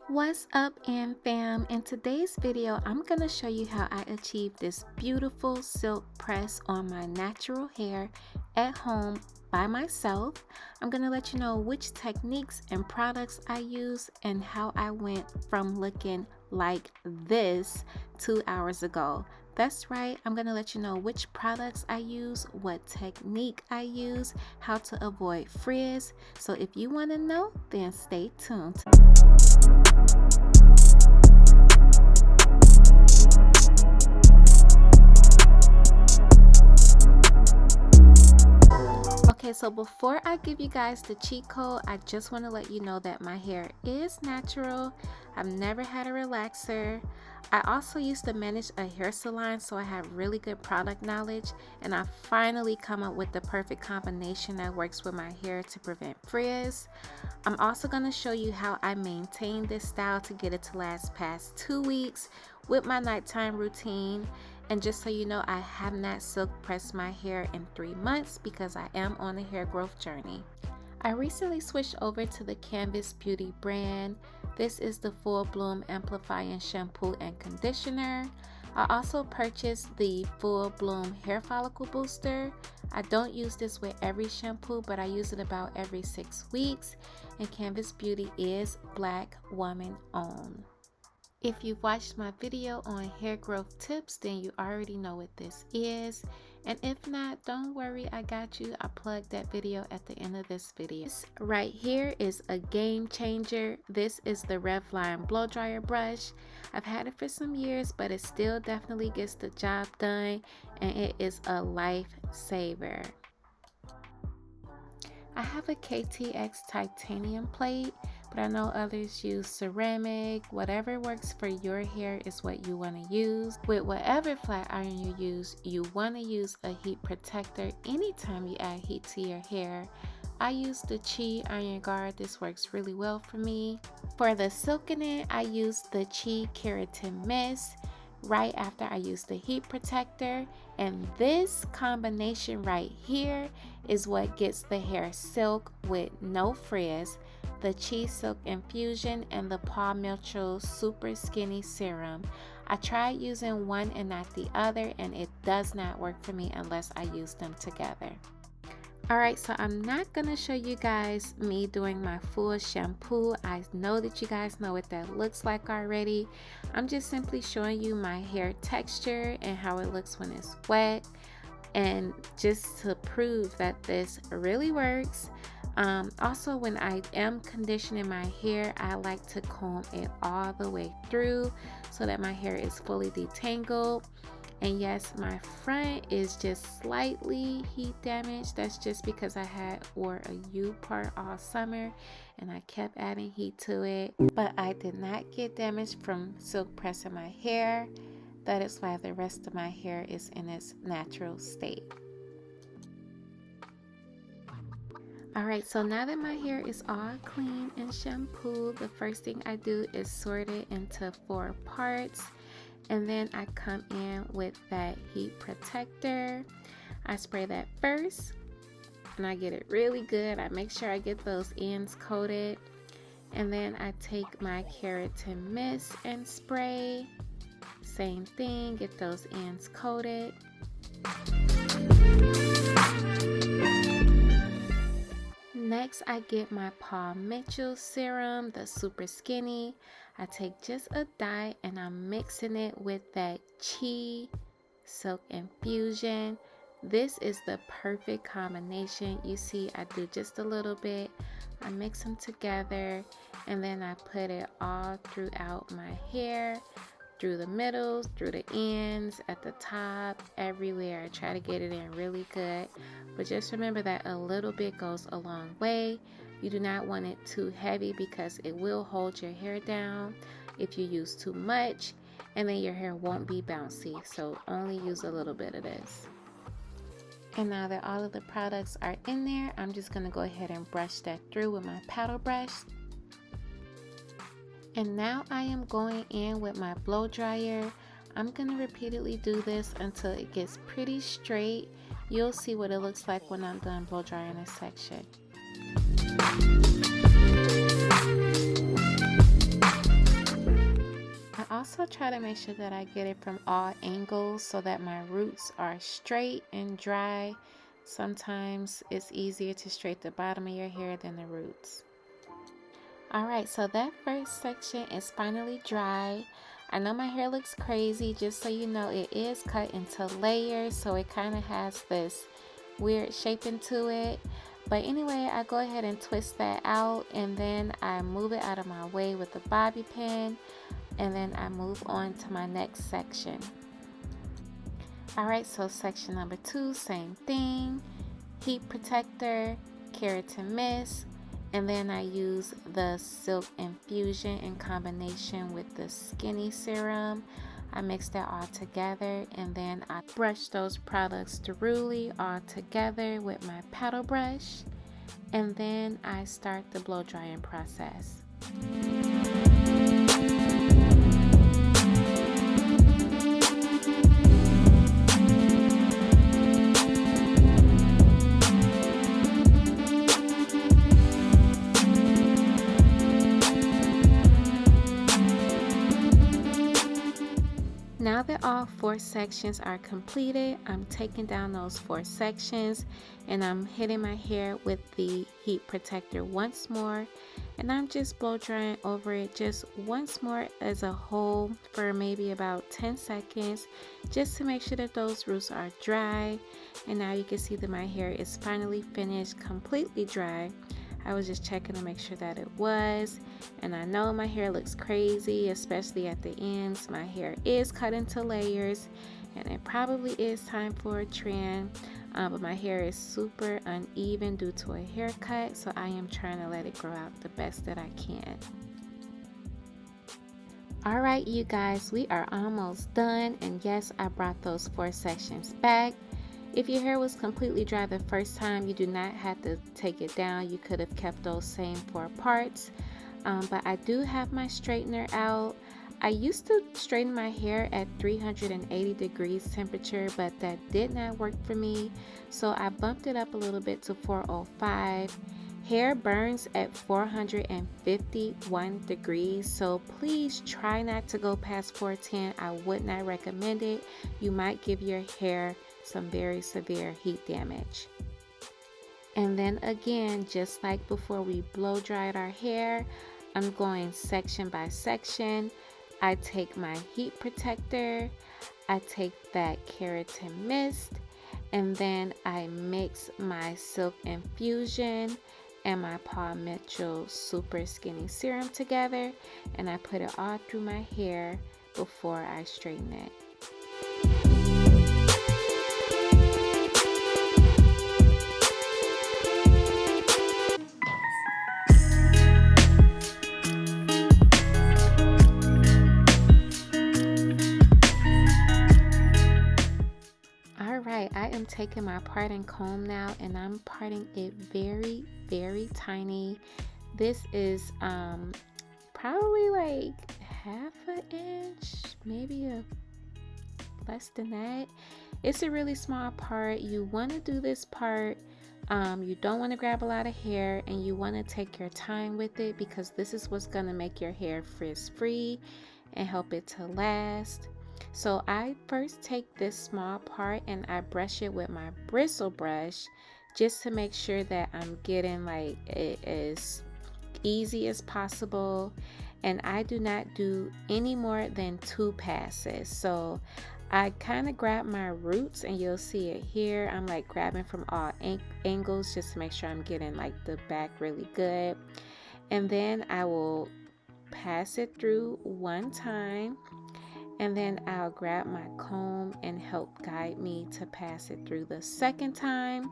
What's up, fam? In today's video, I'm going to show you how I achieved this beautiful silk press on my natural hair at home by myself. I'm going to let you know which techniques and products I use and how I went from looking like this 2 hours ago. That's right, I'm going to let you know which products I use, what technique I use, how to avoid frizz. So if you want to know, then stay tuned. Okay, so before I give you guys the cheat code, I just want to let you know that my hair is natural. I've never had a relaxer. I also used to manage a hair salon, so I have really good product knowledge, and I finally come up with the perfect combination that works with my hair to prevent frizz. I'm also going to show you how I maintain this style to get it to last past 2 weeks with my nighttime routine. And just so you know, I have not silk pressed my hair in 3 months because I am on a hair growth journey. I recently switched over to the Canvas Beauty brand. This is the Full Bloom Amplifying Shampoo and Conditioner. I also purchased the Full Bloom Hair Follicle Booster. I don't use this with every shampoo, but I use it about every 6 weeks. And Canvas Beauty is Black woman owned. If you've watched my video on hair growth tips, then you already know what this is. And if not, don't worry, I got you. I plugged that video at the end of this video. This right here is a game changer. This is the Revlon blow dryer brush. I've had it for some years, but it still definitely gets the job done, and it is a lifesaver. I have a KTX titanium plate, but I know others use ceramic. Whatever works for your hair is what you want to use. With whatever flat iron you use, you want to use a heat protector anytime you add heat to your hair. I use the Chi Iron Guard. This works really well for me. For the silkening, I use the Chi Keratin Mist right after I use the heat protector, and this combination right here is what gets the hair silk with no frizz. The Chi Silk Infusion and the Paw Mitchell Super Skinny Serum. I tried using one and not the other, and it does not work for me unless I use them together. Alright, so I'm not going to show you guys me doing my full shampoo. I know that you guys know what that looks like already. I'm just simply showing you my hair texture and how it looks when it's wet, and just to prove that this really works. Also, when I am conditioning my hair, I like to comb it all the way through so that my hair is fully detangled. And yes, my front is just slightly heat damaged. That's just because I wore a U part all summer and I kept adding heat to it. But I did not get damaged from silk pressing my hair. That is why the rest of my hair is in its natural state. Alright, so now that my hair is all clean and shampooed, the first thing I do is sort it into 4 parts. And then I come in with that heat protector. I spray that first, and I get it really good. I make sure I get those ends coated. And then I take my keratin mist and spray. Same thing, get those ends coated. Next, I get my Paw Mitchell serum, the super skinny. I take just a dot and I'm mixing it with that Chi Silk Infusion. This is the perfect combination. You see, I do just a little bit. I mix them together, and then I put it all throughout my hair, through the middles, through the ends, at the top, everywhere. I try to get it in really good, but just remember that a little bit goes a long way. You do not want it too heavy because it will hold your hair down if you use too much, and then your hair won't be bouncy. So only use a little bit of this. And now that all of the products are in there, I'm just going to go ahead and brush that through with my paddle brush. And now I am going in with my blow dryer. I'm going to repeatedly do this until it gets pretty straight. You'll see what it looks like when I'm done blow drying this section. also try to make sure that I get it from all angles so that my roots are straight and dry. Sometimes it's easier to straighten the bottom of your hair than the roots. Alright, so that first section is finally dry. I know my hair looks crazy. Just so you know, it is cut into layers, so it kind of has this weird shape into it. But anyway, I go ahead and twist that out, and then I move it out of my way with the bobby pin, and then I move on to my next section. Alright, so section number 2, same thing. Heat protector, keratin mist, and then I use the silk infusion in combination with the skinny serum. I mix that all together, and then I brush those products thoroughly all together with my paddle brush, and then I start the blow drying process. Now that all 4 sections are completed, I'm taking down those 4 sections and I'm hitting my hair with the heat protector once more, and I'm just blow drying over it just once more as a whole for maybe about 10 seconds just to make sure that those roots are dry. And now you can see that my hair is finally finished, completely dry. I was just checking to make sure that it was, and I know my hair looks crazy, especially at the ends. My hair is cut into layers, and it probably is time for a trim, but my hair is super uneven due to a haircut, so I am trying to let it grow out the best that I can. Alright, you guys, we are almost done, and yes, I brought those 4 sections back. If your hair was completely dry the first time, you do not have to take it down. You could have kept those same 4 parts. But I do have my straightener out. I used to straighten my hair at 380 degrees temperature, but that did not work for me. So I bumped it up a little bit to 405. Hair burns at 451 degrees, so please try not to go past 410. I would not recommend it. You might give your hair some very severe heat damage. And then again, just like before we blow dried our hair, I'm going section by section. I take my heat protector, I take that keratin mist, and then I mix my silk infusion and my Paul Mitchell super skinny serum together, and I put it all through my hair before I straighten it. I am taking my parting comb now, and I'm parting it very, very tiny. This is probably like half an inch, maybe less than that. It's a really small part. You want to do this part. You don't want to grab a lot of hair, and you want to take your time with it, because this is what's going to make your hair frizz free and help it to last. So I first take this small part and I brush it with my bristle brush just to make sure that I'm getting like it as easy as possible. And I do not do any more than 2 passes. So I kind of grab my roots, and you'll see it here. I'm like grabbing from all angles just to make sure I'm getting like the back really good. And then I will pass it through one time, and then I'll grab my comb and help guide me to pass it through the second time.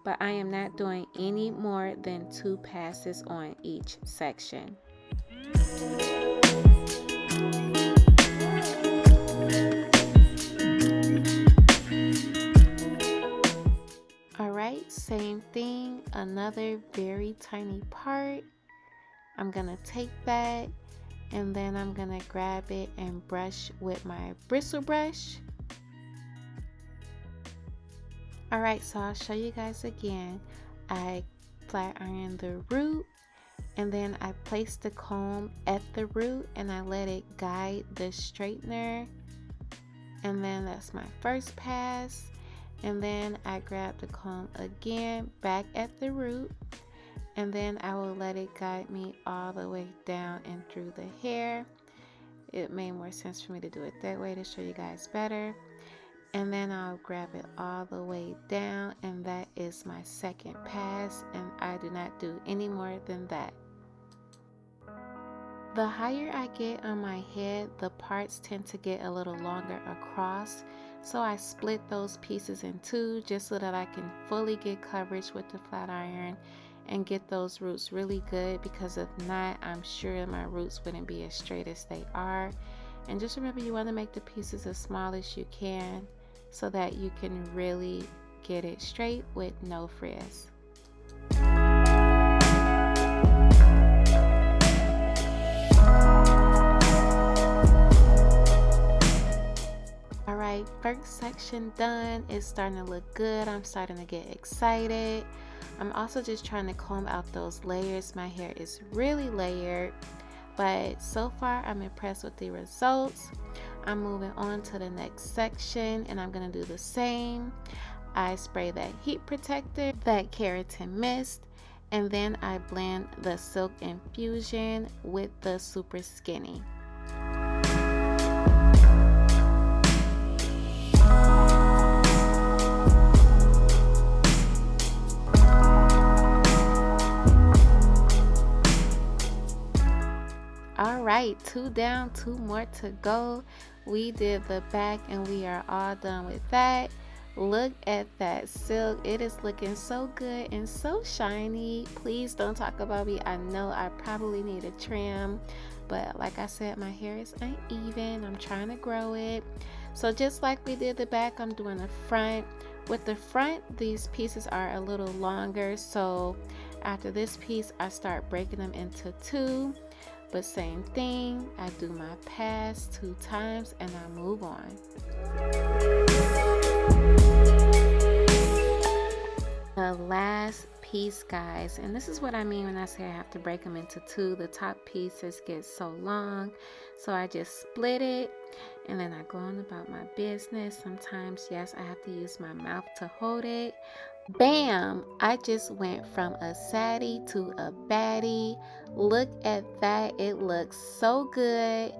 But I am not doing any more than 2 passes on each section. Alright, same thing, another very tiny part. I'm gonna take that, and then I'm gonna grab it and brush with my bristle brush. Alright, so I'll show you guys again. I flat iron the root, And then I place the comb at the root and I let it guide the straightener. And then that's my first pass. And then I grab the comb again back at the root. And then I will let it guide me all the way down and through the hair. It made more sense for me to do it that way to show you guys better. And then I'll grab it all the way down, and that is my second pass, and I do not do any more than that. The higher I get on my head, the parts tend to get a little longer across, so I split those pieces in two just so that I can fully get coverage with the flat iron and get those roots really good, because if not, I'm sure my roots wouldn't be as straight as they are. And just remember, you want to make the pieces as small as you can so that you can really get it straight with no frizz. Alright, first section done. It's starting to look good. I'm starting to get excited. I'm also just trying to comb out those layers. My hair is really layered, but so far I'm impressed with the results. I'm moving on to the next section and I'm going to do the same. I spray that heat protector, that keratin mist, and then I blend the silk infusion with the super skinny. Alright, 2 down, 2 more to go. We did the back and we are all done with that. Look at that silk. It is looking so good and so shiny. Please don't talk about me. I know I probably need a trim, but like I said, my hair is uneven. I'm trying to grow it. So just like we did the back, I'm doing the front. With the front, these pieces are a little longer, so after this piece I start breaking them into 2. But same thing, I do my pass 2 times and I move on. The last piece, guys, and this is what I mean when I say I have to break them into 2. The top pieces get so long, so I just split it and then I go on about my business. Sometimes, yes, I have to use my mouth to hold it. Bam! I just went from a saddie to a baddie. Look at that. It looks so good.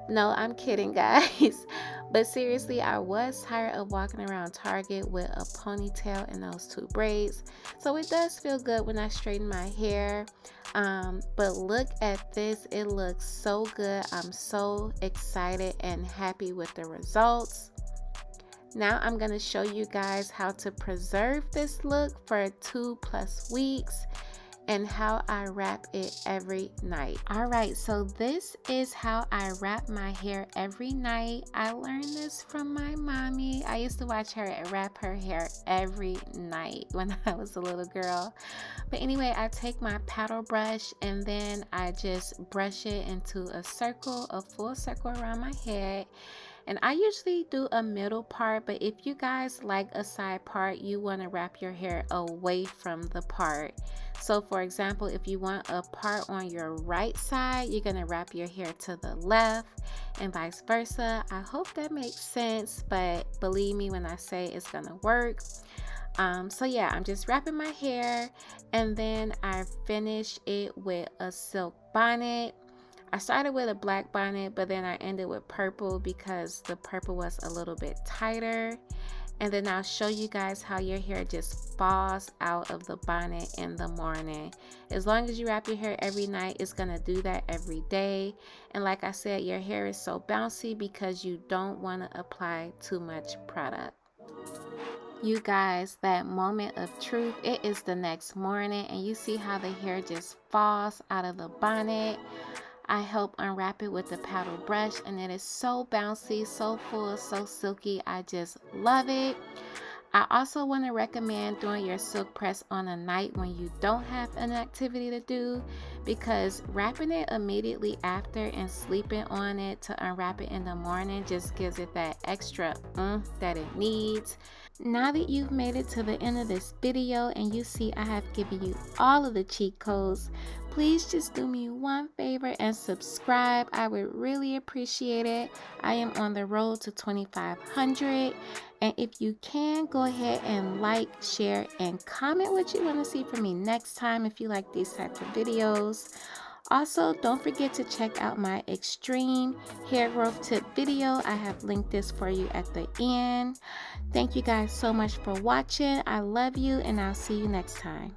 No, I'm kidding, guys. But seriously, I was tired of walking around Target with a ponytail and those 2 braids. So it does feel good when I straighten my hair. But look at this. It looks so good. I'm so excited and happy with the results. Now I'm going to show you guys how to preserve this look for 2+ weeks and how I wrap it every night. Alright, so this is how I wrap my hair every night. I learned this from my mommy. I used to watch her wrap her hair every night when I was a little girl. But anyway, I take my paddle brush and then I just brush it into a circle, a full circle around my head. And I usually do a middle part, but if you guys like a side part, you want to wrap your hair away from the part. So for example, if you want a part on your right side, you're going to wrap your hair to the left and vice versa. I hope that makes sense, but believe me when I say it's going to work. So yeah, I'm just wrapping my hair and then I finish it with a silk bonnet. I started with a black bonnet, but then I ended with purple because the purple was a little bit tighter. And then I'll show you guys how your hair just falls out of the bonnet in the morning. As long as you wrap your hair every night, it's gonna do that every day. And like I said, your hair is so bouncy because you don't want to apply too much product. You guys, that moment of truth, it is the next morning and you see how the hair just falls out of the bonnet. I help unwrap it with the paddle brush and it is so bouncy, so full, so silky. I just love it. I also want to recommend doing your silk press on a night when you don't have an activity to do, because wrapping it immediately after and sleeping on it to unwrap it in the morning just gives it that extra that it needs. Now that you've made it to the end of this video and you see I have given you all of the cheat codes, please just do me one favor and subscribe. I would really appreciate it. I am on the road to 2,500. And if you can, go ahead and like, share, and comment what you want to see from me next time if you like these types of videos. Also, don't forget to check out my extreme hair growth tip video. I have linked this for you at the end. Thank you guys so much for watching. I love you, and I'll see you next time.